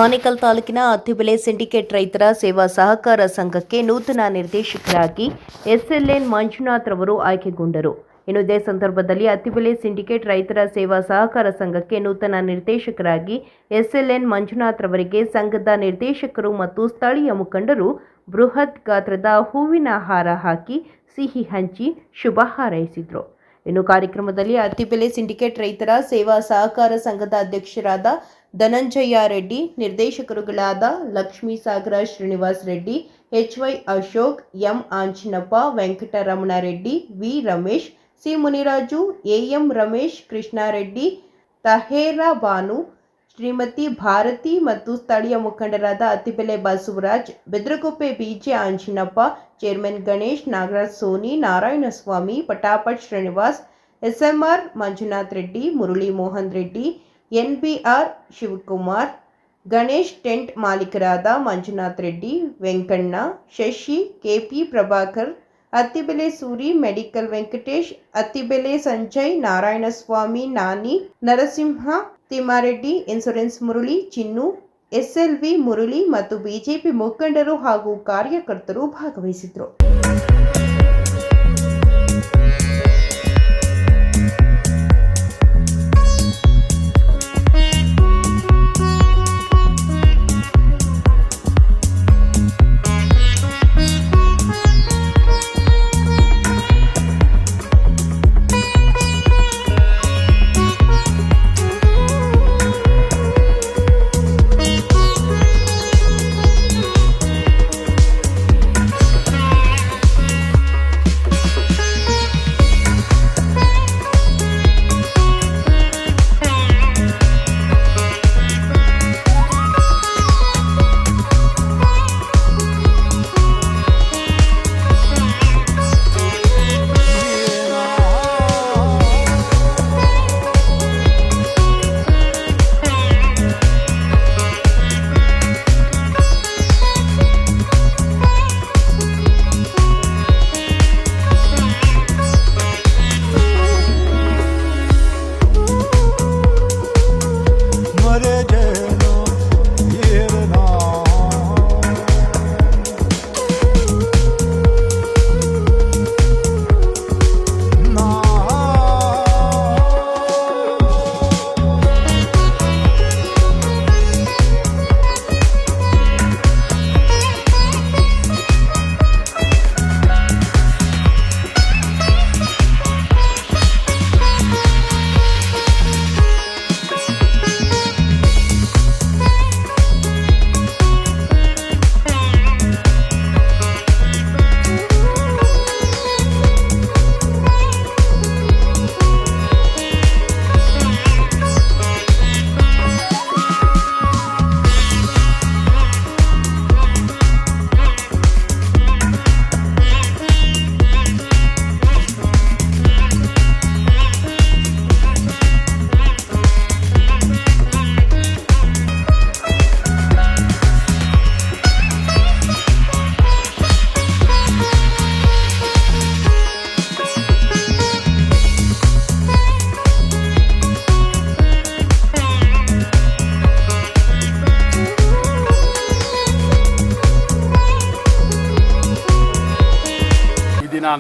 ಆನೇಕಲ್ ತಾಲೂಕಿನ ಅತ್ತಿಬೆಲೆ ಸಿಂಡಿಕೇಟ್ ರೈತರ ಸೇವಾ ಸಹಕಾರ ಸಂಘಕ್ಕೆ ನೂತನ ನಿರ್ದೇಶಕರಾಗಿ ಎಸ್ಎಲ್ಎನ್ ಮಂಜುನಾಥ್ ರವರು ಆಯ್ಕೆಗೊಂಡರು. ಇನ್ನು ಇದೇ ಸಂದರ್ಭದಲ್ಲಿ ಅತ್ತಿಬೆಲೆ ಸಿಂಡಿಕೇಟ್ ರೈತರ ಸೇವಾ ಸಹಕಾರ ಸಂಘಕ್ಕೆ ನೂತನ ನಿರ್ದೇಶಕರಾಗಿ ಎಸ್ಎಲ್ಎನ್ ಮಂಜುನಾಥ್ ರವರಿಗೆ ಸಂಘದ ನಿರ್ದೇಶಕರು ಮತ್ತು ಸ್ಥಳೀಯ ಮುಖಂಡರು ಬೃಹತ್ ಗಾತ್ರದ ಹೂವಿನ ಹಾರ ಹಾಕಿ ಸಿಹಿ ಹಂಚಿ ಶುಭ ಹಾರೈಸಿದರು. ಇನ್ನು ಕಾರ್ಯಕ್ರಮದಲ್ಲಿ ಅತ್ತಿಬೆಲೆ ಸಿಂಡಿಕೇಟ್ ರೈತರ ಸೇವಾ ಸಹಕಾರ ಸಂಘದ ಅಧ್ಯಕ್ಷರಾದ ಧನಂಜಯ ರೆಡ್ಡಿ, ನಿರ್ದೇಶಕರುಗಳಾದ Lakshmisagara Srinivas Reddy, H Y Ashok, M Anjanappa, Venkataramana Reddy, V Ramesh, C Muniraju, A M Ramesh, Krishnareddy, Tahera Banu, Shrimati Bharati ಮತ್ತು ಸ್ಥಳೀಯ ಮುಖಂಡರಾದ Attibele Basavaraj, Bedraguppe B J Anjanappa, chairman Ganesh, Nagaraj Soni, Narayanaswamy, Patapat Srinivas, S M R Manjunath Reddy, Murali Mohan Reddy, N B R Shivakumar, Ganesh tent ಮಾಲೀಕರಾದ Manjunath Reddy, Venkanna, Shashi, K P Prabhakar, Attibele Suri, medical Venkatesh, Attibele Sanjay, Narayanaswamy, Nani, Narasimha, Thimmareddy, insurance Murali, ಚಿನ್ನು, ಎಸ್ಎಲ್ವಿ ಮುರಳಿ ಮತ್ತು ಬಿಜೆಪಿ ಮುಖಂಡರು ಹಾಗೂ ಕಾರ್ಯಕರ್ತರು ಭಾಗವಹಿಸಿದರು.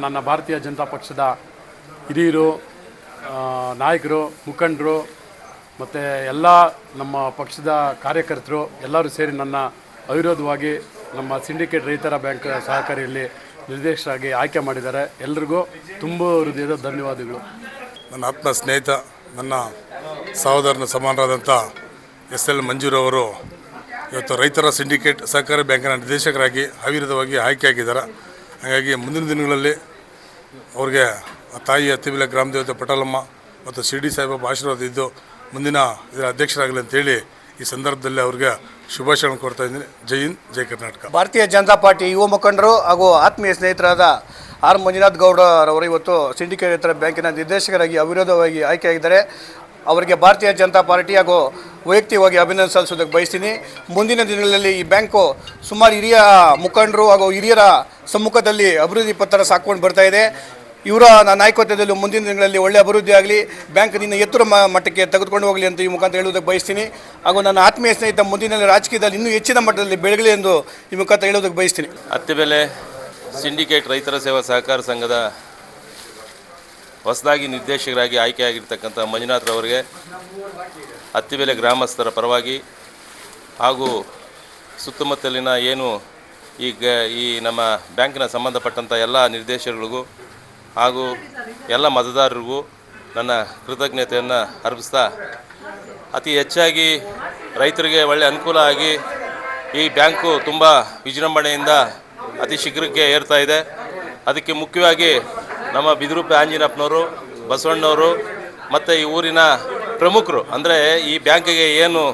ನನ್ನ ಭಾರತೀಯ ಜನತಾ ಪಕ್ಷದ ಹಿರಿಯರು, ನಾಯಕರು, ಮುಖಂಡರು ಮತ್ತು ಎಲ್ಲ ನಮ್ಮ ಪಕ್ಷದ ಕಾರ್ಯಕರ್ತರು ಎಲ್ಲರೂ ಸೇರಿ ನನ್ನ ಅವಿರೋಧವಾಗಿ ನಮ್ಮ ಸಿಂಡಿಕೇಟ್ ರೈತರ ಬ್ಯಾಂಕ್ ಸಹಕಾರಿಯಲ್ಲಿ ನಿರ್ದೇಶಕರಾಗಿ ಆಯ್ಕೆ ಮಾಡಿದ್ದಾರೆ. ಎಲ್ರಿಗೂ ತುಂಬ ಹೃದಯದ ಧನ್ಯವಾದಗಳು. ನನ್ನ ಆತ್ಮ ಸ್ನೇಹಿತ, ನನ್ನ ಸಹೋದರನ ಸಮಾನರಾದಂಥ ಎಸ್ಎಲ್ ಮಂಜೂರವರು ಇವತ್ತು ರೈತರ ಸಿಂಡಿಕೇಟ್ ಸಹಕಾರಿ ಬ್ಯಾಂಕಿನ ನಿರ್ದೇಶಕರಾಗಿ ಅವಿರೋಧವಾಗಿ ಆಯ್ಕೆಯಾಗಿದ್ದಾರೆ. ಹಾಗಾಗಿ ಮುಂದಿನ ದಿನಗಳಲ್ಲಿ ಅವ್ರಿಗೆ ತಾಯಿ ಅತ್ತಿಬೆಲೆ ಗ್ರಾಮ ದೇವತೆ ಪಟಲಮ್ಮ ಮತ್ತು ಶಿರ್ಡಿ ಸಾಯಿಬಾಬಾ ಆಶೀರ್ವಾದ ಇದ್ದು ಮುಂದಿನ ಇದರ ಅಧ್ಯಕ್ಷರಾಗಲಿ ಅಂತೇಳಿ ಈ ಸಂದರ್ಭದಲ್ಲಿ ಅವ್ರಿಗೆ ಶುಭಾಶಯ ಕೊಡ್ತಾ ಇದ್ದೀನಿ. ಜೈ ಹಿಂದ್, ಜೈ ಕರ್ನಾಟಕ. ಭಾರತೀಯ ಜನತಾ ಪಾರ್ಟಿ ಯುವ ಮುಖಂಡರು ಹಾಗೂ ಆತ್ಮೀಯ ಸ್ನೇಹಿತರಾದ ಆರ್ ಮಂಜುನಾಥ್ ಗೌಡರವರು ಇವತ್ತು ಸಿಂಡಿಕೇಟ್ ರೈತರ ಬ್ಯಾಂಕಿನ ನಿರ್ದೇಶಕರಾಗಿ ಅವಿರೋಧವಾಗಿ ಆಯ್ಕೆಯಾಗಿದ್ದಾರೆ. ಅವರಿಗೆ ಭಾರತೀಯ ಜನತಾ ಪಾರ್ಟಿ ಹಾಗೂ ವೈಯಕ್ತಿಕವಾಗಿ ಅಭಿನಂದನೆ ಸಲ್ಲಿಸೋದಕ್ಕೆ ಬಯಸ್ತೀನಿ. ಮುಂದಿನ ದಿನಗಳಲ್ಲಿ ಈ ಬ್ಯಾಂಕು ಸುಮಾರು ಹಿರಿಯ ಮುಖಂಡರು ಹಾಗೂ ಹಿರಿಯರ ಸಮ್ಮುಖದಲ್ಲಿ ಅಭಿವೃದ್ಧಿ ಪತ್ರ ಸಾಕೊಂಡು ಬರ್ತಾ ಇದೆ. ಇವರ ನಾಯಕತ್ವದಲ್ಲಿ ಮುಂದಿನ ದಿನಗಳಲ್ಲಿ ಒಳ್ಳೆ ಅಭಿವೃದ್ಧಿ ಆಗಲಿ, ಬ್ಯಾಂಕ್ ನಿನ್ನ ಎತ್ತರ ಮಟ್ಟಕ್ಕೆ ತೆಗೆದುಕೊಂಡು ಹೋಗಲಿ ಅಂತ ಈ ಮುಖಾಂತರ ಹೇಳುವುದಕ್ಕೆ ಬಯಸ್ತೀನಿ. ಹಾಗೂ ನನ್ನ ಆತ್ಮೀಯ ಸ್ನೇಹಿತ ಮುಂದಿನ ರಾಜಕೀಯದಲ್ಲಿ ಇನ್ನೂ ಹೆಚ್ಚಿನ ಮಟ್ಟದಲ್ಲಿ ಬೆಳಗಲಿ ಎಂದು ಈ ಮುಖಾಂತರ ಹೇಳುವುದಕ್ಕೆ ಬಯಸ್ತೀನಿ. ಅತ್ತಿಬೆಲೆ ಸಿಂಡಿಕೇಟ್ ರೈತರ ಸೇವಾ ಸಹಕಾರ ಸಂಘದ ಹೊಸದಾಗಿ ನಿರ್ದೇಶಕರಾಗಿ ಆಯ್ಕೆಯಾಗಿರ್ತಕ್ಕಂಥ ಮಂಜುನಾಥ್ರವರಿಗೆ ಅತ್ತಿಬೆಲೆ ಗ್ರಾಮಸ್ಥರ ಪರವಾಗಿ ಹಾಗೂ ಸುತ್ತಮುತ್ತಲಿನ ಏನು ಈ ನಮ್ಮ ಬ್ಯಾಂಕಿನ ಸಂಬಂಧಪಟ್ಟಂಥ ಎಲ್ಲ ನಿರ್ದೇಶಕರಿಗೂ ಹಾಗೂ ಎಲ್ಲ ಮತದಾರರಿಗೂ ನನ್ನ ಕೃತಜ್ಞತೆಯನ್ನು ಅರ್ಪಿಸ್ತಾ, ಅತಿ ಹೆಚ್ಚಾಗಿ ರೈತರಿಗೆ ಒಳ್ಳೆಯ ಅನುಕೂಲ ಆಗಿ ಈ ಬ್ಯಾಂಕು ತುಂಬ ವಿಜೃಂಭಣೆಯಿಂದ ಅತಿ ಶೀಘ್ರಕ್ಕೆ ಏರ್ತಾ ಇದೆ. ಅದಕ್ಕೆ ಮುಖ್ಯವಾಗಿ ನಮ್ಮ ಬಿದಿರುಪೆ ಆಂಜಿನಪ್ಪನವರು, ಬಸವಣ್ಣವರು ಮತ್ತು ಈ ಊರಿನ ಪ್ರಮುಖರು, ಅಂದರೆ ಈ ಬ್ಯಾಂಕಿಗೆ ಏನು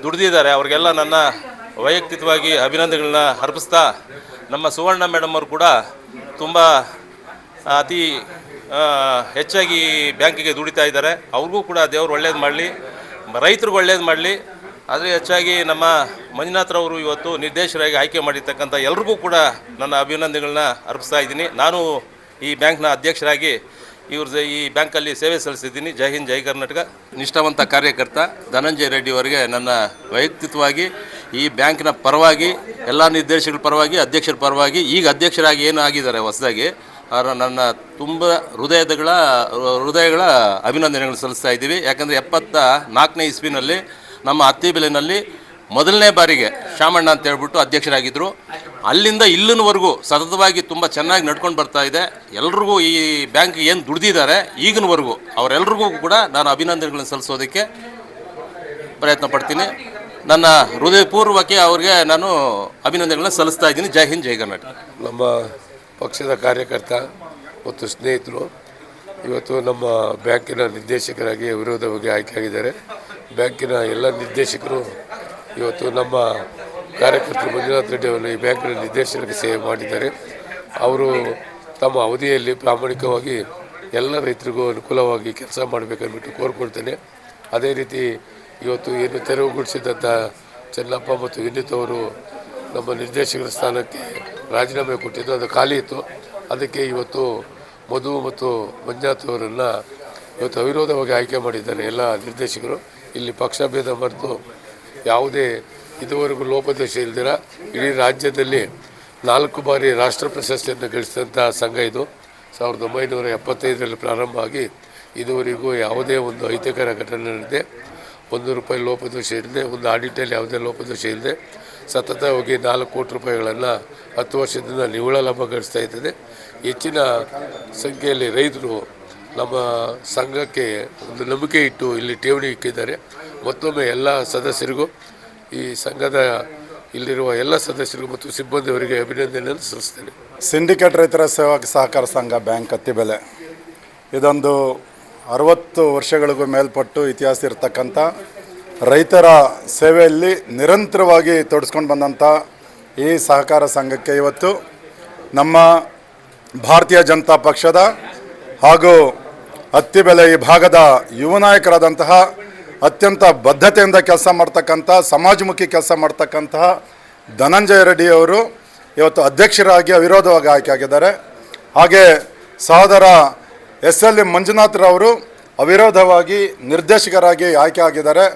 ದುಡಿದಿದ್ದಾರೆ ಅವ್ರಿಗೆಲ್ಲ ನನ್ನ ವೈಯಕ್ತಿಕವಾಗಿ ಅಭಿನಂದನೆಗಳನ್ನ ಅರ್ಪಿಸ್ತಾ, ನಮ್ಮ ಸುವರ್ಣ ಮೇಡಮ್ ಅವರು ಕೂಡ ತುಂಬ ಅತಿ ಹೆಚ್ಚಾಗಿ ಬ್ಯಾಂಕಿಗೆ ದುಡಿತಾ ಇದ್ದಾರೆ. ಅವ್ರಿಗೂ ಕೂಡ ದೇವರು ಒಳ್ಳೇದು ಮಾಡಲಿ, ರೈತರಿಗೂ ಒಳ್ಳೇದು ಮಾಡಲಿ. ಆದರೆ ಹೆಚ್ಚಾಗಿ ನಮ್ಮ ಮಂಜುನಾಥ್ರವರು ಇವತ್ತು ನಿರ್ದೇಶಕರಾಗಿ ಆಯ್ಕೆ ಮಾಡಿರ್ತಕ್ಕಂಥ ಎಲ್ರಿಗೂ ಕೂಡ ನನ್ನ ಅಭಿನಂದನೆಗಳನ್ನ ಅರ್ಪಿಸ್ತಾ ಇದ್ದೀನಿ. ನಾನು ಈ ಬ್ಯಾಂಕ್ನ ಅಧ್ಯಕ್ಷರಾಗಿ ಈ ಬ್ಯಾಂಕಲ್ಲಿ ಸೇವೆ ಸಲ್ಲಿಸಿದ್ದೀನಿ. ಜೈ ಹಿಂದ್, ಜೈ ಕರ್ನಾಟಕ. ನಿಷ್ಠಾವಂತ ಕಾರ್ಯಕರ್ತ ಧನಂಜಯ ರೆಡ್ಡಿ ಅವರಿಗೆ ನನ್ನ ವೈಯಕ್ತಿಕವಾಗಿ ಈ ಬ್ಯಾಂಕಿನ ಪರವಾಗಿ, ಎಲ್ಲ ನಿರ್ದೇಶಕರ ಪರವಾಗಿ, ಅಧ್ಯಕ್ಷರ ಪರವಾಗಿ, ಈಗ ಅಧ್ಯಕ್ಷರಾಗಿ ಏನು ಆಗಿದ್ದಾರೆ ಹೊಸದಾಗಿ, ಅವರ ನನ್ನ ತುಂಬ ಹೃದಯಗಳ ಅಭಿನಂದನೆಗಳನ್ನು ಸಲ್ಲಿಸ್ತಾ ಇದ್ದೀವಿ. ಯಾಕಂದರೆ 74ನೇ ಇಸ್ವಿನಲ್ಲಿ ನಮ್ಮ ಅತ್ತಿಬೆಲೆನಲ್ಲಿ ಮೊದಲನೇ ಬಾರಿಗೆ ಶಾಮಣ್ಣ ಅಂತ ಹೇಳ್ಬಿಟ್ಟು ಅಧ್ಯಕ್ಷರಾಗಿದ್ದರು. ಅಲ್ಲಿಂದ ಇಲ್ಲಿನವರೆಗೂ ಸತತವಾಗಿ ತುಂಬ ಚೆನ್ನಾಗಿ ನಡ್ಕೊಂಡು ಬರ್ತಾ ಇದೆ. ಎಲ್ರಿಗೂ ಈ ಬ್ಯಾಂಕ್ ಏನು ದುಡ್ದಿದ್ದಾರೆ ಈಗಿನವರೆಗೂ ಅವರೆಲ್ರಿಗೂ ಕೂಡ ನಾನು ಅಭಿನಂದನೆಗಳನ್ನು ಸಲ್ಲಿಸೋದಕ್ಕೆ ಪ್ರಯತ್ನ ಪಡ್ತೀನಿ. ನನ್ನ ಹೃದಯಪೂರ್ವಕ ಅವ್ರಿಗೆ ನಾನು ಅಭಿನಂದನೆಗಳನ್ನ ಸಲ್ಲಿಸ್ತಾ ಇದ್ದೀನಿ. ಜೈ ಹಿಂದ್, ಜೈ ಕರ್ನಾಟಕ. ನಮ್ಮ ಪಕ್ಷದ ಕಾರ್ಯಕರ್ತ ಮತ್ತು ಸ್ನೇಹಿತರು ಇವತ್ತು ನಮ್ಮ ಬ್ಯಾಂಕಿನ ನಿರ್ದೇಶಕರಾಗಿ ಅವಿರೋಧವಾಗಿ ಆಯ್ಕೆಯಾಗಿದ್ದಾರೆ. ಬ್ಯಾಂಕಿನ ಎಲ್ಲ ನಿರ್ದೇಶಕರು ಇವತ್ತು ನಮ್ಮ ಕಾರ್ಯಕರ್ತರು ಮಂಜುನಾಥ್ ರೆಡ್ಡಿ ಅವರು ಈ ಬ್ಯಾಂಕಿನ ನಿರ್ದೇಶಕರಿಗೆ ಸೇವೆ ಮಾಡಿದ್ದಾರೆ. ಅವರು ತಮ್ಮ ಅವಧಿಯಲ್ಲಿ ಪ್ರಾಮಾಣಿಕವಾಗಿ ಎಲ್ಲ ರೈತರಿಗೂ ಅನುಕೂಲವಾಗಿ ಕೆಲಸ ಮಾಡಬೇಕಂದ್ಬಿಟ್ಟು ಕೋರ್ಕೊಳ್ತೇನೆ. ಅದೇ ರೀತಿ ಇವತ್ತು ಏನು ತೆರವುಗೊಳಿಸಿದಂಥ ಚೆನ್ನಪ್ಪ ಮತ್ತು ವಿನೀತ್ ಅವರು ನಮ್ಮ ನಿರ್ದೇಶಕರ ಸ್ಥಾನಕ್ಕೆ ರಾಜೀನಾಮೆ ಕೊಟ್ಟಿದ್ದು, ಅದು ಖಾಲಿ ಇತ್ತು. ಅದಕ್ಕೆ ಇವತ್ತು ಮಧು ಮತ್ತು ಮಂಜುನಾಥ್ ಅವರನ್ನು ಇವತ್ತು ಅವಿರೋಧವಾಗಿ ಆಯ್ಕೆ ಮಾಡಿದ್ದಾರೆ ಎಲ್ಲ ನಿರ್ದೇಶಕರು. ಇಲ್ಲಿ ಪಕ್ಷಭೇದ ಮರೆತು ಯಾವುದೇ ಇದುವರೆಗೂ ಲೋಪದೋಷ ಇಲ್ದಿರ ಇಡೀ ರಾಜ್ಯದಲ್ಲಿ 4 ಬಾರಿ ರಾಷ್ಟ್ರ ಪ್ರಶಸ್ತಿಯನ್ನು ಗಳಿಸಿದಂಥ ಸಂಘ ಇದು. 1975ರಲ್ಲಿ ಪ್ರಾರಂಭ ಆಗಿ ಇದುವರೆಗೂ ಯಾವುದೇ ಒಂದು ಅಹಿತಕರ ಘಟನೆ ನಡೆದಿದೆ, ₹1 ಲೋಪದೋಷ ಇಲ್ಲದೆ, ಒಂದು ಆಡಿಟಲ್ಲಿ ಯಾವುದೇ ಲೋಪದೋಷ ಇಲ್ಲದೆ ಸತತವಾಗಿ 4 ಕೋಟಿ ರೂಪಾಯಿಗಳನ್ನು 10 ವರ್ಷದಿಂದ ನಿವ್ವಳ ಲಾಭ ಗಳಿಸ್ತಾ ಇರ್ತದೆ. ಹೆಚ್ಚಿನ ಸಂಖ್ಯೆಯಲ್ಲಿ ರೈತರು ನಮ್ಮ ಸಂಘಕ್ಕೆ ಒಂದು ನಂಬಿಕೆ ಇಟ್ಟು ಇಲ್ಲಿ ಠೇವಣಿ ಇಕ್ಕಿದ್ದಾರೆ. ಮತ್ತೊಮ್ಮೆ ಎಲ್ಲ ಸದಸ್ಯರಿಗೂ, ಈ ಸಂಘದ ಇಲ್ಲಿರುವ ಎಲ್ಲ ಸದಸ್ಯರಿಗೂ ಮತ್ತು ಸಿಬ್ಬಂದಿಯವರಿಗೆ ಅಭಿನಂದನೆಯನ್ನು ಸಲ್ಲಿಸ್ತೇನೆ. ಸಿಂಡಿಕೇಟ್ ರೈತರ ಸೇವಾ ಸಹಕಾರ ಸಂಘ ಬ್ಯಾಂಕ್ ಅತ್ತಿಬೆಲೆ ಇದೊಂದು 60 ವರ್ಷಗಳಿಗೂ ಮೇಲ್ಪಟ್ಟು ಇತಿಹಾಸ ಇರತಕ್ಕಂಥ ರೈತರ ಸೇವೆಯಲ್ಲಿ ನಿರಂತರವಾಗಿ ತೊಡಸ್ಕೊಂಡು ಬಂದಂಥ ಈ ಸಹಕಾರ ಸಂಘಕ್ಕೆ ಇವತ್ತು ನಮ್ಮ ಭಾರತೀಯ ಜನತಾ ಪಕ್ಷದ ಹಾಗೂ ಅತ್ತಿಬೆಲೆ ಈ ಭಾಗದ ಯುವ ನಾಯಕರಾದಂತಹ ಅತ್ಯಂತ ಬದ್ಧತೆಯಿಂದ ಕೆಲಸ ಮಾಡ್ತಕ್ಕಂಥ, ಸಮಾಜಮುಖಿ ಕೆಲಸ ಮಾಡ್ತಕ್ಕಂತಹ ಧನಂಜಯ ರೆಡ್ಡಿ ಅವರು ಇವತ್ತು ಅಧ್ಯಕ್ಷರಾಗಿ ಅವಿರೋಧವಾಗಿ ಆಯ್ಕೆ ಆಗಿದ್ದಾರೆ. ಹಾಗೆ ಸಹೋದರ SL ಮಂಜುನಾಥ್ರವರು ಅವಿರೋಧವಾಗಿ ನಿರ್ದೇಶಕರಾಗಿ ಆಯ್ಕೆ ಆಗಿದ್ದಾರೆ.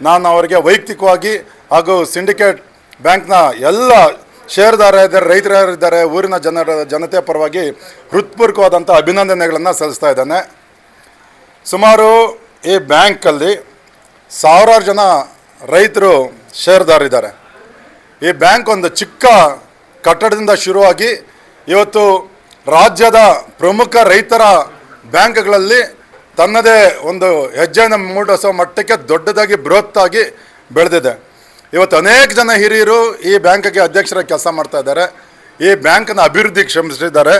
ನಾನು ಅವರಿಗೆ ವೈಯಕ್ತಿಕವಾಗಿ ಹಾಗೂ ಸಿಂಡಿಕೇಟ್ ಬ್ಯಾಂಕ್ನ ಎಲ್ಲ ಷೇರುದಾರರಿದ್ದಾರೆ, ರೈತರಿದ್ದಾರೆ, ಊರಿನ ಜನತೆ ಪರವಾಗಿ ಹೃತ್ಪೂರ್ವಕವಾದಂಥ ಅಭಿನಂದನೆಗಳನ್ನು ಸಲ್ಲಿಸ್ತಾ ಇದ್ದಾನೆ. ಸುಮಾರು ಈ ಬ್ಯಾಂಕಲ್ಲಿ 1000 ಜನ ರೈತರು ಷೇರುದಾರರಿದ್ದಾರೆ. ಈ ಬ್ಯಾಂಕ್ ಒಂದು ಚಿಕ್ಕ ಕಟ್ಟಡದಿಂದ ಶುರುವಾಗಿ ಇವತ್ತು ರಾಜ್ಯದ ಪ್ರಮುಖ ರೈತರ ಬ್ಯಾಂಕ್ಗಳಲ್ಲಿ ತನ್ನದೇ ಒಂದು ಹೆಜ್ಜೆಯನ್ನು ಮೂಡಿಸೋ ಮಟ್ಟಕ್ಕೆ ದೊಡ್ಡದಾಗಿ ಬೃಹತ್ತಾಗಿ ಬೆಳೆದಿದೆ. ಇವತ್ತು ಅನೇಕ ಜನ ಹಿರಿಯರು ಈ ಬ್ಯಾಂಕಿಗೆ ಅಧ್ಯಕ್ಷರಾಗಿ ಕೆಲಸ ಮಾಡ್ತಾ ಇದ್ದಾರೆ. ಈ ಬ್ಯಾಂಕನ್ನು ಅಭಿವೃದ್ಧಿಗೆ ಶ್ರಮಿಸಿದ್ದಾರೆ.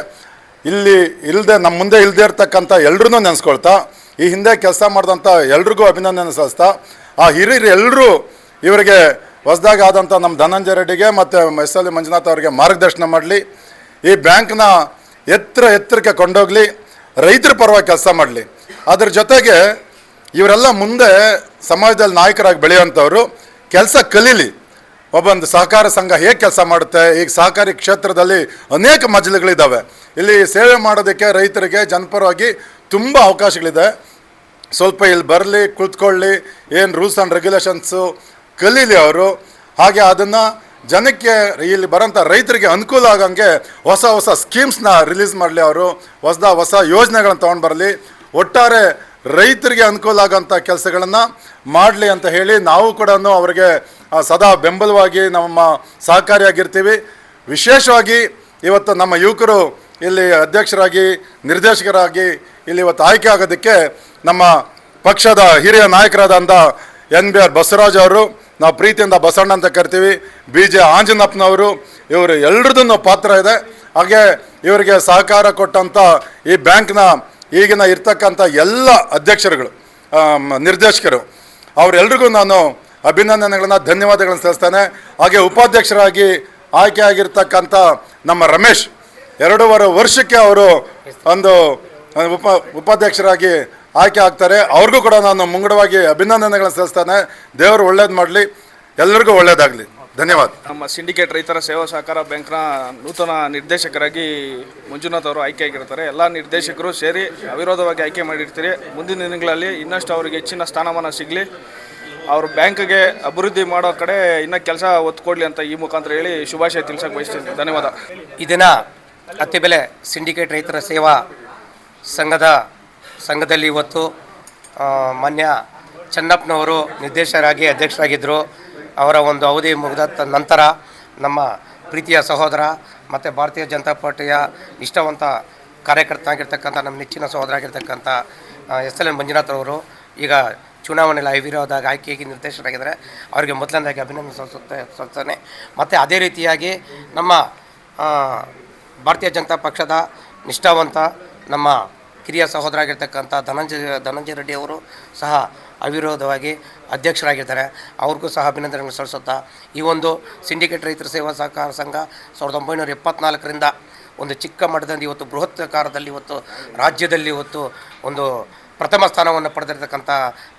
ಇಲ್ಲಿ ಇಲ್ಲದೆ ನಮ್ಮ ಮುಂದೆ ಇಲ್ಲದೆ ಇರ್ತಕ್ಕಂಥ ಎಲ್ಲರೂ ನೆನೆಸ್ಕೊಳ್ತಾ, ಈ ಹಿಂದೆ ಕೆಲಸ ಮಾಡಿದಂಥ ಎಲ್ರಿಗೂ ಅಭಿನಂದನೆ ಸಲ್ಲಿಸ್ತಾ, ಆ ಹಿರಿಯರು ಎಲ್ಲರೂ ಇವರಿಗೆ ಹೊಸದಾಗಿ ಆದಂಥ ನಮ್ಮ ಧನಂಜಯ ರೆಡ್ಡಿಗೆ ಮತ್ತು SL ಮಂಜುನಾಥ್ ಅವರಿಗೆ ಮಾರ್ಗದರ್ಶನ ಮಾಡಲಿ, ಈ ಬ್ಯಾಂಕ್ನ ಎತ್ತರಕ್ಕೆ ಕೊಂಡೋಗಲಿ, ರೈತರ ಪರವಾಗಿ ಕೆಲಸ ಮಾಡಲಿ. ಅದ್ರ ಜೊತೆಗೆ ಇವರೆಲ್ಲ ಮುಂದೆ ಸಮಾಜದಲ್ಲಿ ನಾಯಕರಾಗಿ ಬೆಳೆಯುವಂಥವ್ರು ಕೆಲಸ ಕಲೀಲಿ. ಒಬ್ಬೊಂದು ಸಹಕಾರ ಸಂಘ ಹೇಗೆ ಕೆಲಸ ಮಾಡುತ್ತೆ. ಈಗ ಸಹಕಾರಿ ಕ್ಷೇತ್ರದಲ್ಲಿ ಅನೇಕ ಮಜಲುಗಳಿದ್ದಾವೆ. ಇಲ್ಲಿ ಸೇವೆ ಮಾಡೋದಕ್ಕೆ ರೈತರಿಗೆ ಜನಪರವಾಗಿ ತುಂಬ ಅವಕಾಶಗಳಿದೆ. ಸ್ವಲ್ಪ ಇಲ್ಲಿ ಬರಲಿ, ಕುಳಿತುಕೊಳ್ಳಿ, ಏನು ರೂಲ್ಸ್ ಆ್ಯಂಡ್ ರೆಗ್ಯುಲೇಷನ್ಸು ಕಲೀಲಿ ಅವರು. ಹಾಗೆ ಅದನ್ನು ಜನಕ್ಕೆ ಇಲ್ಲಿ ಬರೋಂಥ ರೈತರಿಗೆ ಅನುಕೂಲ ಆಗಂಗೆ ಹೊಸ ಹೊಸ ಸ್ಕೀಮ್ಸ್ನ ರಿಲೀಸ್ ಮಾಡಲಿ ಅವರು. ಹೊಸ ಯೋಜನೆಗಳನ್ನು ತೊಗೊಂಡು ಬರಲಿ. ಒಟ್ಟಾರೆ ರೈತರಿಗೆ ಅನುಕೂಲ ಆಗೋಂಥ ಕೆಲಸಗಳನ್ನು ಮಾಡಲಿ ಅಂತ ಹೇಳಿ ನಾವು ಕೂಡ ಅವರಿಗೆ ಸದಾ ಬೆಂಬಲವಾಗಿ ನಮ್ಮ ಸಹಕಾರಿಯಾಗಿರ್ತೀವಿ. ವಿಶೇಷವಾಗಿ ಇವತ್ತು ನಮ್ಮ ಯುವಕರು ಇಲ್ಲಿ ಅಧ್ಯಕ್ಷರಾಗಿ ನಿರ್ದೇಶಕರಾಗಿ ಇಲ್ಲಿ ಇವತ್ತು ಆಯ್ಕೆ ಆಗೋದಕ್ಕೆ ನಮ್ಮ ಪಕ್ಷದ ಹಿರಿಯ ನಾಯಕರಾದಂಥ NBR ಬಸವರಾಜ್ ಅವರು, ನಾವು ಪ್ರೀತಿಯಿಂದ ಬಸವಣ್ಣ ಅಂತ ಕರಿತೀವಿ, BJ ಆಂಜನಪ್ಪನವರು, ಇವರು ಎಲ್ಲರದೂ ಪಾತ್ರ ಇದೆ. ಹಾಗೆ ಇವರಿಗೆ ಸಹಕಾರ ಕೊಟ್ಟಂಥ ಈ ಬ್ಯಾಂಕ್ನ ಈಗಿನ ಇರ್ತಕ್ಕಂಥ ಎಲ್ಲ ಅಧ್ಯಕ್ಷರುಗಳು, ನಿರ್ದೇಶಕರು, ಅವರೆಲ್ರಿಗೂ ನಾನು ಅಭಿನಂದನೆಗಳನ್ನು ಧನ್ಯವಾದಗಳನ್ನು ಸಲ್ಲಿಸ್ತೇನೆ. ಹಾಗೆ ಉಪಾಧ್ಯಕ್ಷರಾಗಿ ಆಯ್ಕೆ ಆಗಿರ್ತಕ್ಕಂಥ ನಮ್ಮ ರಮೇಶ್ 2.5 ವರ್ಷಕ್ಕೆ ಅವರು ಒಂದು ಉಪಾಧ್ಯಕ್ಷರಾಗಿ ಆಯ್ಕೆ ಆಗ್ತಾರೆ. ಅವ್ರಿಗೂ ಕೂಡ ನಾನು ಮುಂಗಡವಾಗಿ ಅಭಿನಂದನೆಗಳನ್ನು ಸಲ್ಲಿಸ್ತೇನೆ. ದೇವರು ಒಳ್ಳೇದು ಮಾಡಲಿ, ಎಲ್ಲರಿಗೂ ಒಳ್ಳೇದಾಗಲಿ. ಧನ್ಯವಾದ. ನಮ್ಮ ಸಿಂಡಿಕೇಟ್ ರೈತರ ಸೇವಾ ಸಹಕಾರ ಬ್ಯಾಂಕ್ನ ನೂತನ ನಿರ್ದೇಶಕರಾಗಿ ಮಂಜುನಾಥ್ ಅವರು ಆಯ್ಕೆಯಾಗಿರ್ತಾರೆ. ಎಲ್ಲ ನಿರ್ದೇಶಕರು ಸೇರಿ ಅವಿರೋಧವಾಗಿ ಆಯ್ಕೆ ಮಾಡಿರ್ತೀರಿ. ಮುಂದಿನ ದಿನಗಳಲ್ಲಿ ಇನ್ನಷ್ಟು ಅವರಿಗೆ ಹೆಚ್ಚಿನ ಸ್ಥಾನಮಾನ ಸಿಗಲಿ, ಅವ್ರ ಬ್ಯಾಂಕ್ಗೆ ಅಭಿವೃದ್ಧಿ ಮಾಡೋ ಕಡೆ ಇನ್ನೂ ಕೆಲಸ ಒತ್ತು ಕೊಡಲಿ ಅಂತ ಈ ಮುಖಾಂತರ ಹೇಳಿ ಶುಭಾಶಯ ತಿಳಿಸೋಕೆ ಬಯಸ್ತೀನಿ. ಧನ್ಯವಾದ. ಈ ದಿನ ಅತ್ತಿಬೆಲೆ ಸಿಂಡಿಕೇಟ್ ರೈತರ ಸೇವಾ ಸಂಘದಲ್ಲಿ ಇವತ್ತು ಮಾನ್ಯ ಚೆನ್ನಪ್ಪನವರು ನಿರ್ದೇಶಕರಾಗಿ ಅಧ್ಯಕ್ಷರಾಗಿದ್ದರು. ಅವರ ಒಂದು ಅವಧಿ ಮುಗಿದ ನಂತರ ನಮ್ಮ ಪ್ರೀತಿಯ ಸಹೋದರ ಮತ್ತು ಭಾರತೀಯ ಜನತಾ ಪಾರ್ಟಿಯ ನಿಷ್ಠಾವಂತ ಕಾರ್ಯಕರ್ತ ಆಗಿರ್ತಕ್ಕಂಥ ನಮ್ಮ ನೆಚ್ಚಿನ ಸಹೋದರ ಆಗಿರ್ತಕ್ಕಂಥ SLN ಮಂಜುನಾಥ್ ಅವರು ಈಗ ಚುನಾವಣೆಯಲ್ಲಿ ಅವಿರೋಧವಾಗಿ ಆಯ್ಕೆಯಾಗಿ ನಿರ್ದೇಶಕರಾಗಿದ್ದಾರೆ. ಅವರಿಗೆ ಮೊದಲನೇದಾಗಿ ಅಭಿನಂದನೆ ಸಲ್ಲಿಸ್ತೇನೆ. ಮತ್ತು ಅದೇ ರೀತಿಯಾಗಿ ನಮ್ಮ ಭಾರತೀಯ ಜನತಾ ಪಕ್ಷದ ನಿಷ್ಠಾವಂತ ನಮ್ಮ ಕಿರಿಯ ಸಹೋದರ ಆಗಿರ್ತಕ್ಕಂಥ ಧನಂಜಯ ರೆಡ್ಡಿ ಅವರು ಸಹ ಅವಿರೋಧವಾಗಿ ಅಧ್ಯಕ್ಷರಾಗಿದ್ದಾರೆ. ಅವ್ರಿಗೂ ಸಹ ಅಭಿನಂದನೆಗಳನ್ನು ಸಲ್ಲಿಸುತ್ತಾ ಈ ಒಂದು ಸಿಂಡಿಕೇಟ್ ರೈತರ ಸೇವಾ ಸಹಕಾರ ಸಂಘ 1974ರಿಂದ ಒಂದು ಚಿಕ್ಕ ಮಟ್ಟದಲ್ಲಿ ಇವತ್ತು ಬೃಹತ್ ಆಕಾರದಲ್ಲಿ ಇವತ್ತು ರಾಜ್ಯದಲ್ಲಿ ಇವತ್ತು ಒಂದು ಪ್ರಥಮ ಸ್ಥಾನವನ್ನು ಪಡೆದಿರ್ತಕ್ಕಂಥ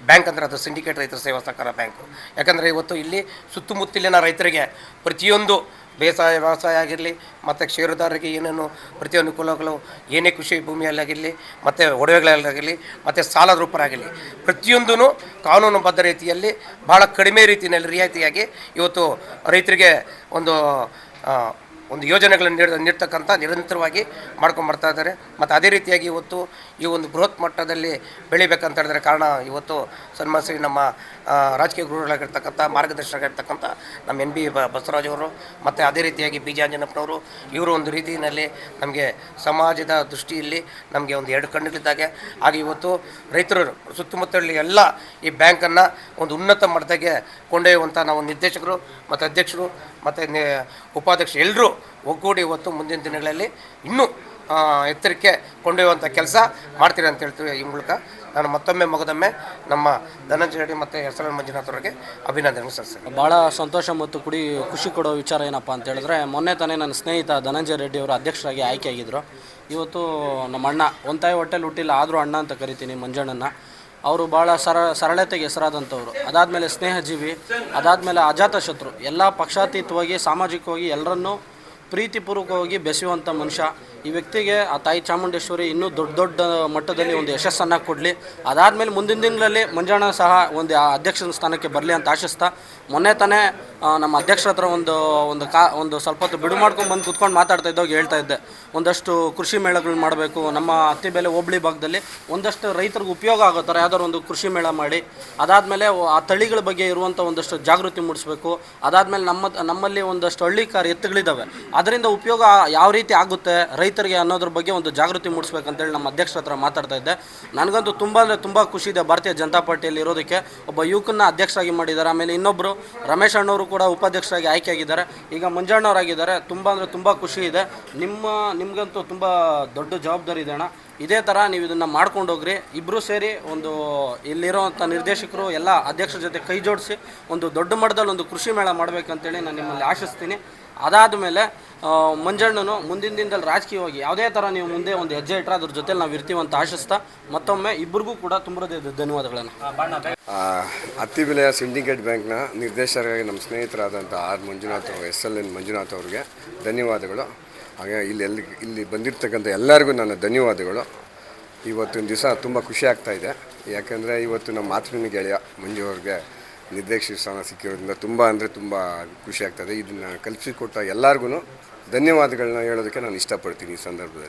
ಬ್ಯಾಂಕ್ ಅಂದರೆ ಅದು ಸಿಂಡಿಕೇಟ್ ರೈತರ ಸೇವಾ ಸಹಕಾರ ಬ್ಯಾಂಕು. ಯಾಕಂದರೆ ಇವತ್ತು ಇಲ್ಲಿ ಸುತ್ತಮುತ್ತಲಿನ ರೈತರಿಗೆ ಪ್ರತಿಯೊಂದು ವ್ಯವಸಾಯ ಆಗಿರಲಿ ಮತ್ತು ಷೇರುದಾರರಿಗೆ ಏನೇನು ಪ್ರತಿ ಅನುಕೂಲಗಳು ಏನೇ ಕೃಷಿ ಭೂಮಿಯಲ್ಲಾಗಿರಲಿ ಮತ್ತು ಒಡವೆಗಳಲ್ಲಾಗಿರಲಿ ಮತ್ತು ಸಾಲದ ರೂಪರಾಗಿರಲಿ ಪ್ರತಿಯೊಂದೂ ಕಾನೂನುಬದ್ಧ ರೀತಿಯಲ್ಲಿ ಭಾಳ ಕಡಿಮೆ ರೀತಿಯಲ್ಲಿ ರಿಯಾಯಿತಿಯಾಗಿ ಇವತ್ತು ರೈತರಿಗೆ ಒಂದು ಯೋಜನೆಗಳನ್ನು ನೀಡ್ತಕ್ಕಂಥ ನಿರಂತರವಾಗಿ ಮಾಡ್ಕೊಂಬರ್ತಾ ಇದ್ದಾರೆ. ಮತ್ತು ಅದೇ ರೀತಿಯಾಗಿ ಇವತ್ತು ಈ ಒಂದು ಬೃಹತ್ ಮಟ್ಟದಲ್ಲಿ ಬೆಳಿಬೇಕಂತ ಹೇಳಿದ್ರೆ ಕಾರಣ ಇವತ್ತು ಸನ್ಮಾನ್ಸಿ ನಮ್ಮ ರಾಜಕೀಯ ಗುರುಗಳಾಗಿರ್ತಕ್ಕಂಥ ಮಾರ್ಗದರ್ಶಕರಾಗಿರ್ತಕ್ಕಂಥ ನಮ್ಮ NB ಬಸವರಾಜ್ ಅವರು ಮತ್ತು ಅದೇ ರೀತಿಯಾಗಿ BJ ಆಂಜನಪ್ಪನವರು ಇವರು ಒಂದು ರೀತಿಯಲ್ಲಿ ನಮಗೆ ಸಮಾಜದ ದೃಷ್ಟಿಯಲ್ಲಿ ನಮಗೆ ಒಂದು 2 ಕಣ್ಣುಗಳಿದ್ದಾಗೆ. ಹಾಗೆ ಇವತ್ತು ರೈತರು ಸುತ್ತಮುತ್ತಲ ಎಲ್ಲ ಈ ಬ್ಯಾಂಕನ್ನು ಒಂದು ಉನ್ನತ ಮಟ್ಟದಾಗೆ ಕೊಂಡೊಯ್ಯುವಂಥ ನಾವು ನಿರ್ದೇಶಕರು ಮತ್ತು ಅಧ್ಯಕ್ಷರು ಮತ್ತು ಉಪಾಧ್ಯಕ್ಷರು ಎಲ್ಲರೂ ಒಗ್ಗೂಡಿ ಇವತ್ತು ಮುಂದಿನ ದಿನಗಳಲ್ಲಿ ಇನ್ನೂ ಎತ್ತರಕ್ಕೆ ಕೊಂಡೊಯ್ಯುವಂಥ ಕೆಲಸ ಮಾಡ್ತೀರಿ ಅಂತ ಹೇಳ್ತೀವಿ. ಈ ಮೂಲಕ ನಾನು ಮತ್ತೊಮ್ಮೆ ಮಗದೊಮ್ಮೆ ನಮ್ಮ ಧನಂಜಯ ರೆಡ್ಡಿ ಮತ್ತು SLN ಮಂಜುನಾಥ್ ಅವರಿಗೆ ಅಭಿನಂದನೆ ಸಲ್ಲಿಸ್ತೇನೆ. ಭಾಳ ಸಂತೋಷ ಮತ್ತು ಖುಷಿ ಕೊಡೋ ವಿಚಾರ ಏನಪ್ಪ ಅಂತ ಹೇಳಿದ್ರೆ, ಮೊನ್ನೆ ತಾನೇ ನನ್ನ ಸ್ನೇಹಿತ ಧನಂಜಯ ರೆಡ್ಡಿ ಅವರು ಅಧ್ಯಕ್ಷರಾಗಿ ಆಯ್ಕೆಯಾಗಿದ್ದರು. ಇವತ್ತು ನಮ್ಮ ಅಣ್ಣ ಒಂತಾಯಿ ಹೊಟ್ಟೆಲಿ ಹುಟ್ಟಿಲ್ಲ ಆದರೂ ಅಣ್ಣ ಅಂತ ಕರಿತೀನಿ ಮಂಜಣ್ಣನ. ಅವರು ಭಾಳ ಸರಳತೆಗೆ ಹೆಸರಾದಂಥವ್ರು. ಅದಾದಮೇಲೆ ಸ್ನೇಹಜೀವಿ, ಅದಾದಮೇಲೆ ಅಜಾತಶತ್ರು, ಎಲ್ಲ ಪಕ್ಷಾತೀತವಾಗಿ ಸಾಮಾಜಿಕವಾಗಿ ಎಲ್ಲರನ್ನೂ ಪ್ರೀತಿಪೂರ್ವಕವಾಗಿ ಬೆಸೆಯುವಂಥ ಮನುಷ್ಯ. ಈ ವ್ಯಕ್ತಿಗೆ ಆ ತಾಯಿ ಚಾಮುಂಡೇಶ್ವರಿ ಇನ್ನೂ ದೊಡ್ಡ ಮಟ್ಟದಲ್ಲಿ ಒಂದು ಯಶಸ್ಸನ್ನು ಕೊಡಲಿ. ಅದಾದಮೇಲೆ ಮುಂದಿನ ದಿನಗಳಲ್ಲಿ ಮಂಜಣ್ಣ ಸಹ ಅಧ್ಯಕ್ಷನ ಸ್ಥಾನಕ್ಕೆ ಬರಲಿ ಅಂತ ಆಶಿಸ್ತಾ, ಮೊನ್ನೆ ತಾನೇ ನಮ್ಮ ಅಧ್ಯಕ್ಷರ ಹತ್ರ ಒಂದು ಸ್ವಲ್ಪ ಹೊತ್ತು ಬಿಡು ಮಾಡ್ಕೊಂಡು ಬಂದು ಕೂತ್ಕೊಂಡು ಮಾತಾಡ್ತಾ ಇದ್ದಾಗ ಹೇಳ್ತಾ ಇದ್ದೆ, ಒಂದಷ್ಟು ಕೃಷಿ ಮೇಳಗಳು ಮಾಡಬೇಕು, ನಮ್ಮ ಅತ್ತಿಬೆಲೆ ಹೋಬಳಿ ಭಾಗದಲ್ಲಿ ಒಂದಷ್ಟು ರೈತರಿಗೆ ಉಪಯೋಗ ಆಗೋ ಥರ ಯಾವ್ದಾದ್ರು ಒಂದು ಕೃಷಿ ಮೇಳ ಮಾಡಿ, ಅದಾದಮೇಲೆ ಆ ತಳಿಗಳ ಬಗ್ಗೆ ಇರುವಂಥ ಒಂದಷ್ಟು ಜಾಗೃತಿ ಮೂಡಿಸ್ಬೇಕು. ಅದಾದಮೇಲೆ ನಮ್ಮಲ್ಲಿ ಒಂದಷ್ಟು ಹಳ್ಳಿಕಾರ ಎತ್ತುಗಳಿದ್ದಾವೆ, ಅದರಿಂದ ಉಪಯೋಗ ಯಾವ ರೀತಿ ಆಗುತ್ತೆ ರೈತರಿಗೆ ಅನ್ನೋದ್ರ ಬಗ್ಗೆ ಒಂದು ಜಾಗೃತಿ ಮೂಡಿಸ್ಬೇಕಂತೇಳಿ ನಮ್ಮ ಅಧ್ಯಕ್ಷರ ಹತ್ರ ಮಾತಾಡ್ತಾ ಇದ್ದೆ. ನನಗಂತೂ ತುಂಬ ಖುಷಿ ಇದೆ ಭಾರತೀಯ ಜನತಾ ಪಾರ್ಟಿಯಲ್ಲಿ ಇರೋದಕ್ಕೆ. ಒಬ್ಬ ಯುವಕನ್ನ ಅಧ್ಯಕ್ಷರಾಗಿ ಮಾಡಿದ್ದಾರೆ. ಆಮೇಲೆ ಇನ್ನೊಬ್ಬರು ರಮೇಶ್ ಅಣ್ಣವರು ಕೂಡ ಉಪಾಧ್ಯಕ್ಷರಾಗಿ ಆಯ್ಕೆಯಾಗಿದ್ದಾರೆ. ಈಗ ಮಂಜಣ್ಣವರಾಗಿದ್ದಾರೆ. ತುಂಬ ಖುಷಿ ಇದೆ. ನಿಮಗಂತೂ ತುಂಬ ದೊಡ್ಡ ಜವಾಬ್ದಾರಿ ಇದೆ ಅಣ್ಣ. ಇದೇ ಥರ ನೀವು ಇದನ್ನು ಮಾಡ್ಕೊಂಡೋಗ್ರಿ. ಇಬ್ಬರು ಸೇರಿ ಒಂದು ಇಲ್ಲಿರೋವಂಥ ನಿರ್ದೇಶಕರು ಎಲ್ಲ ಅಧ್ಯಕ್ಷರ ಜೊತೆ ಕೈ ಜೋಡಿಸಿ ಒಂದು ದೊಡ್ಡ ಮಟ್ಟದಲ್ಲಿ ಒಂದು ಕೃಷಿ ಮೇಳ ಮಾಡಬೇಕಂತೇಳಿ ನಾನು ನಿಮ್ಮಲ್ಲಿ ಆಶಿಸ್ತೀನಿ. ಅದಾದ ಮೇಲೆ ಮಂಜಣ್ಣನು ಮುಂದಿನ ದಿನದಲ್ಲಿ ರಾಜಕೀಯವಾಗಿ ಯಾವುದೇ ಥರ ನೀವು ಮುಂದೆ ಒಂದು ಹೆಜ್ಜೆ ಇಟ್ಟರೆ ಅದ್ರ ಜೊತೆ ನಾವು ಇರ್ತೀವಂತ ಆಶಿಸ್ತಾ ಮತ್ತೊಮ್ಮೆ ಇಬ್ಬರಿಗೂ ಕೂಡ ತುಂಬ ಧನ್ಯವಾದಗಳನ್ನು. ಅತ್ತಿಬೆಲೆಯ ಸಿಂಡಿಕೇಟ್ ಬ್ಯಾಂಕ್ನ ನಿರ್ದೇಶಕರಾಗಿ ನಮ್ಮ ಸ್ನೇಹಿತರಾದಂಥ ಆರ್ ಮಂಜುನಾಥ್ SLN ಮಂಜುನಾಥ್ ಅವರಿಗೆ ಧನ್ಯವಾದಗಳು. ಹಾಗೆ ಇಲ್ಲಿ ಬಂದಿರತಕ್ಕಂಥ ಎಲ್ಲರಿಗೂ ನನ್ನ ಧನ್ಯವಾದಗಳು. ಇವತ್ತಿನ ದಿವಸ ತುಂಬ ಖುಷಿ ಆಗ್ತಾಯಿದೆ. ಯಾಕೆಂದರೆ ಇವತ್ತು ನಮ್ಮ ಮಾತೃನ ಗೆಳೆಯ ಮಂಜು ಅವ್ರಿಗೆ ನಿರ್ದೇಶಕ ಸ್ಥಾನ ಸಿಕ್ಕಿರೋದ್ರಿಂದ ತುಂಬ ಖುಷಿ ಆಗ್ತದೆ. ಇದನ್ನು ಕಲ್ಪಿಸಿಕೊಟ್ಟ ಎಲ್ಲರಿಗೂ ಧನ್ಯವಾದಗಳನ್ನ ಹೇಳೋದಕ್ಕೆ ನಾನು ಇಷ್ಟಪಡ್ತೀನಿ ಈ ಸಂದರ್ಭದಲ್ಲಿ.